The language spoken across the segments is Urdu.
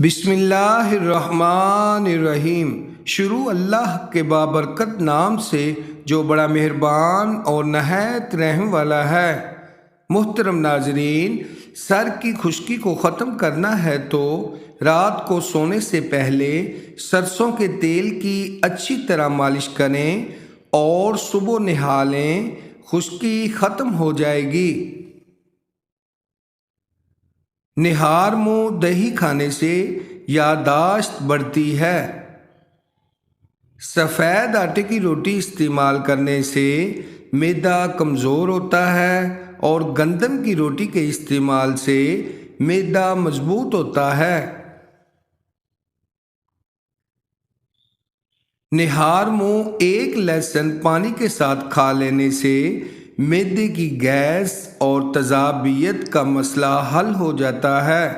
بسم اللہ الرحمن الرحیم۔ شروع اللہ کے بابرکت نام سے جو بڑا مہربان اور نہایت رحم والا ہے۔ محترم ناظرین، سر کی خشکی کو ختم کرنا ہے تو رات کو سونے سے پہلے سرسوں کے تیل کی اچھی طرح مالش کریں اور صبح نہا لیں، خشکی ختم ہو جائے گی۔ نہار منہ دہی کھانے سے یادداشت بڑھتی ہے۔ سفید آٹے کی روٹی استعمال کرنے سے معدہ کمزور ہوتا ہے اور گندم کی روٹی کے استعمال سے معدہ مضبوط ہوتا ہے۔ نہار منہ ایک لہسن پانی کے ساتھ کھا لینے سے معدے کی گیس اور تذابیت کا مسئلہ حل ہو جاتا ہے۔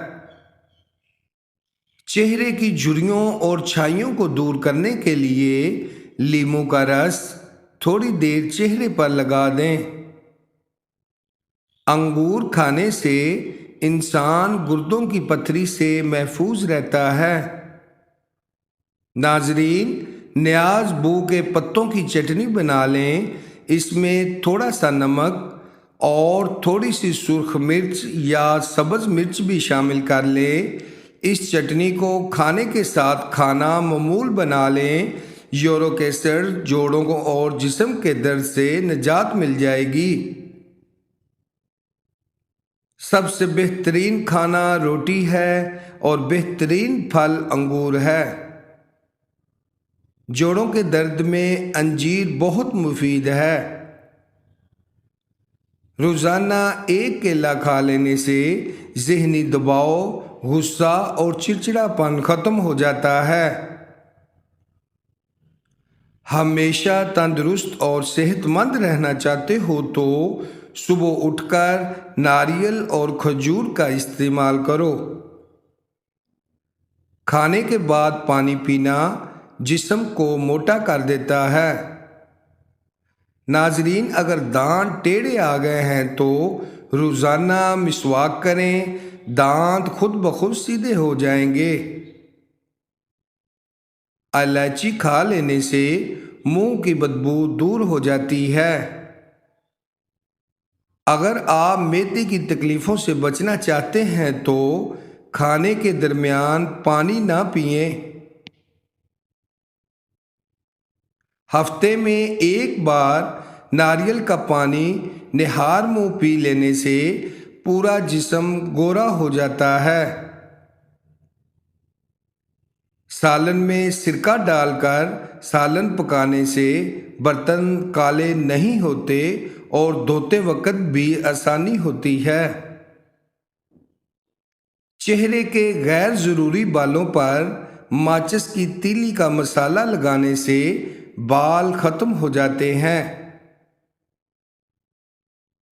چہرے کی جھریوں اور چھائیوں کو دور کرنے کے لیے لیموں کا رس تھوڑی دیر چہرے پر لگا دیں۔ انگور کھانے سے انسان گردوں کی پتھری سے محفوظ رہتا ہے۔ ناظرین، نیاز بو کے پتوں کی چٹنی بنا لیں، اس میں تھوڑا سا نمک اور تھوڑی سی سرخ مرچ یا سبز مرچ بھی شامل کر لیں۔ اس چٹنی کو کھانے کے ساتھ کھانا معمول بنا لیں، یورک ایسڈ، جوڑوں کو اور جسم کے درد سے نجات مل جائے گی۔ سب سے بہترین کھانا روٹی ہے اور بہترین پھل انگور ہے۔ جوڑوں کے درد میں انجیر بہت مفید ہے۔ روزانہ ایک کیلا کھا لینے سے ذہنی دباؤ، غصہ اور چڑچڑاپن ختم ہو جاتا ہے۔ ہمیشہ تندرست اور صحت مند رہنا چاہتے ہو تو صبح اٹھ کر ناریل اور کھجور کا استعمال کرو۔ کھانے کے بعد پانی پینا جسم کو موٹا کر دیتا ہے۔ ناظرین، اگر دانت ٹیڑھے آ گئے ہیں تو روزانہ مسواک کریں، دانت خود بخود سیدھے ہو جائیں گے۔ الائچی کھا لینے سے منہ کی بدبو دور ہو جاتی ہے۔ اگر آپ معدے کی تکلیفوں سے بچنا چاہتے ہیں تو کھانے کے درمیان پانی نہ پئیں۔ ہفتے میں ایک بار ناریل کا پانی نہار منہ پی لینے سے پورا جسم گورا ہو جاتا ہے۔ سالن میں سرکہ ڈال کر سالن پکانے سے برتن کالے نہیں ہوتے اور دھوتے وقت بھی آسانی ہوتی ہے۔ چہرے کے غیر ضروری بالوں پر ماچس کی تیلی کا مسالہ لگانے سے بال ختم ہو جاتے ہیں۔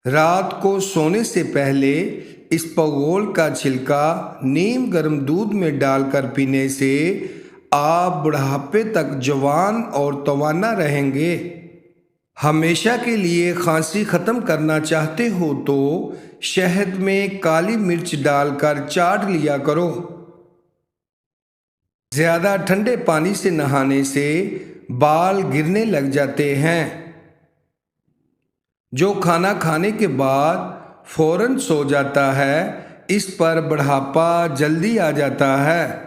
رات کو سونے سے پہلے اسپغول کا چھلکا نیم گرم دودھ میں ڈال کر پینے سے آپ بڑھاپے تک جوان اور توانا رہیں گے۔ ہمیشہ کے لیے کھانسی ختم کرنا چاہتے ہو تو شہد میں کالی مرچ ڈال کر چاٹ لیا کرو۔ زیادہ ٹھنڈے پانی سے نہانے سے بال گرنے لگ جاتے ہیں۔ جو کھانا کھانے کے بعد فوراً سو جاتا ہے، اس پر بڑھاپا جلدی آ جاتا ہے۔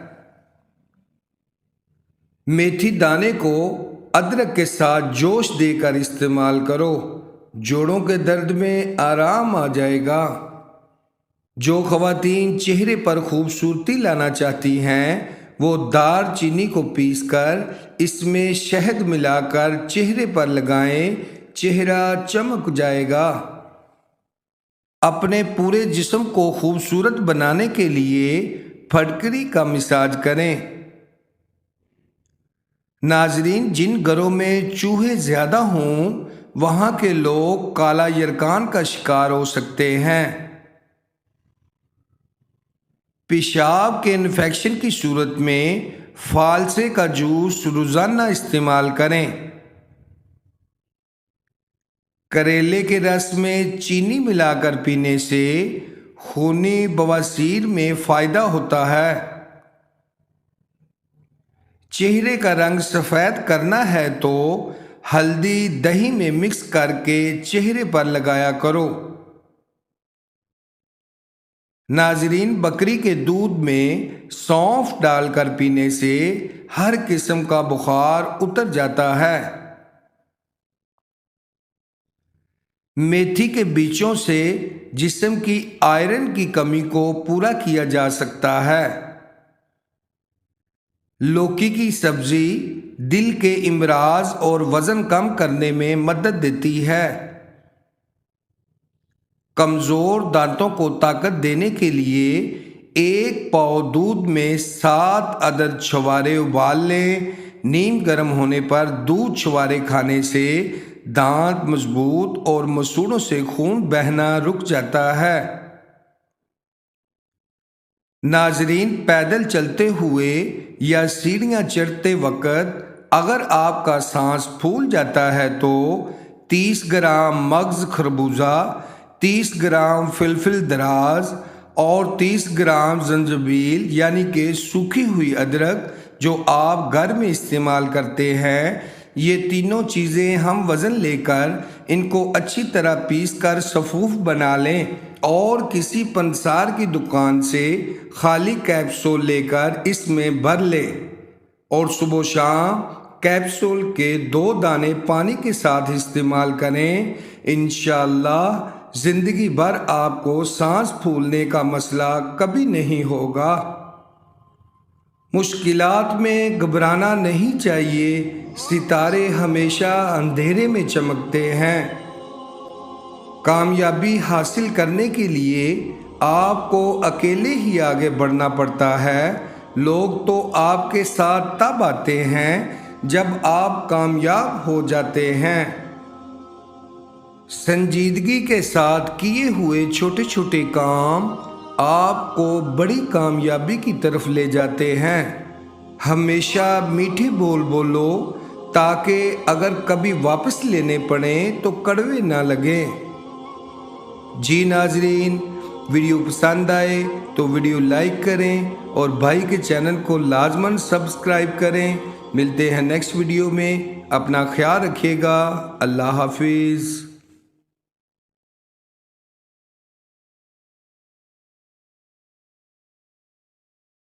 میتھی دانے کو ادرک کے ساتھ جوش دے کر استعمال کرو، جوڑوں کے درد میں آرام آ جائے گا۔ جو خواتین چہرے پر خوبصورتی لانا چاہتی ہیں وہ دار چینی کو پیس کر اس میں شہد ملا کر چہرے پر لگائیں، چہرہ چمک جائے گا۔ اپنے پورے جسم کو خوبصورت بنانے کے لیے پھٹکری کا مساج کریں۔ ناظرین، جن گھروں میں چوہے زیادہ ہوں وہاں کے لوگ کالا یرکان کا شکار ہو سکتے ہیں۔ پیشاب کے انفیکشن کی صورت میں فالسے کا جوس روزانہ استعمال کریں۔ کریلے کے رس میں چینی ملا کر پینے سے خونی بواسیر میں فائدہ ہوتا ہے۔ چہرے کا رنگ سفید کرنا ہے تو ہلدی دہی میں مکس کر کے چہرے پر لگایا کرو۔ ناظرین، بکری کے دودھ میں سونف ڈال کر پینے سے ہر قسم کا بخار اتر جاتا ہے۔ میتھی کے بیجوں سے جسم کی آئرن کی کمی کو پورا کیا جا سکتا ہے۔ لوکی کی سبزی دل کے امراض اور وزن کم کرنے میں مدد دیتی ہے۔ کمزور دانتوں کو طاقت دینے کے لیے 1 پاؤ دودھ میں 7 عدد چھوارے ابال لیں۔ نیم گرم ہونے پر دودھ چھوارے کھانے سے دانت مضبوط اور مسوڑوں سے خون بہنا رک جاتا ہے۔ ناظرین، پیدل چلتے ہوئے یا سیڑھیاں چڑھتے وقت اگر آپ کا سانس پھول جاتا ہے تو 30 گرام مغز خربوزہ، 30 گرام فلفل دراز اور 30 گرام زنجبیل یعنی کہ سوکھی ہوئی ادرک جو آپ گھر میں استعمال کرتے ہیں، یہ تینوں چیزیں ہم وزن لے کر ان کو اچھی طرح پیس کر سفوف بنا لیں اور کسی پنسار کی دکان سے خالی کیپسول لے کر اس میں بھر لیں اور صبح و شام کیپسول کے 2 دانے پانی کے ساتھ استعمال کریں۔ انشاءاللہ زندگی بھر آپ کو سانس پھولنے کا مسئلہ کبھی نہیں ہوگا۔ مشکلات میں گھبرانا نہیں چاہیے، ستارے ہمیشہ اندھیرے میں چمکتے ہیں۔ کامیابی حاصل کرنے کے لیے آپ کو اکیلے ہی آگے بڑھنا پڑتا ہے۔ لوگ تو آپ کے ساتھ تب آتے ہیں جب آپ کامیاب ہو جاتے ہیں۔ سنجیدگی کے ساتھ کیے ہوئے چھوٹے چھوٹے کام آپ کو بڑی کامیابی کی طرف لے جاتے ہیں۔ ہمیشہ میٹھے بول بولو تاکہ اگر کبھی واپس لینے پڑیں تو کڑوے نہ لگیں۔ جی ناظرین، ویڈیو پسند آئے تو ویڈیو لائک کریں اور بھائی کے چینل کو لازماً سبسکرائب کریں۔ ملتے ہیں نیکسٹ ویڈیو میں، اپنا خیال رکھیے گا۔ اللہ حافظ۔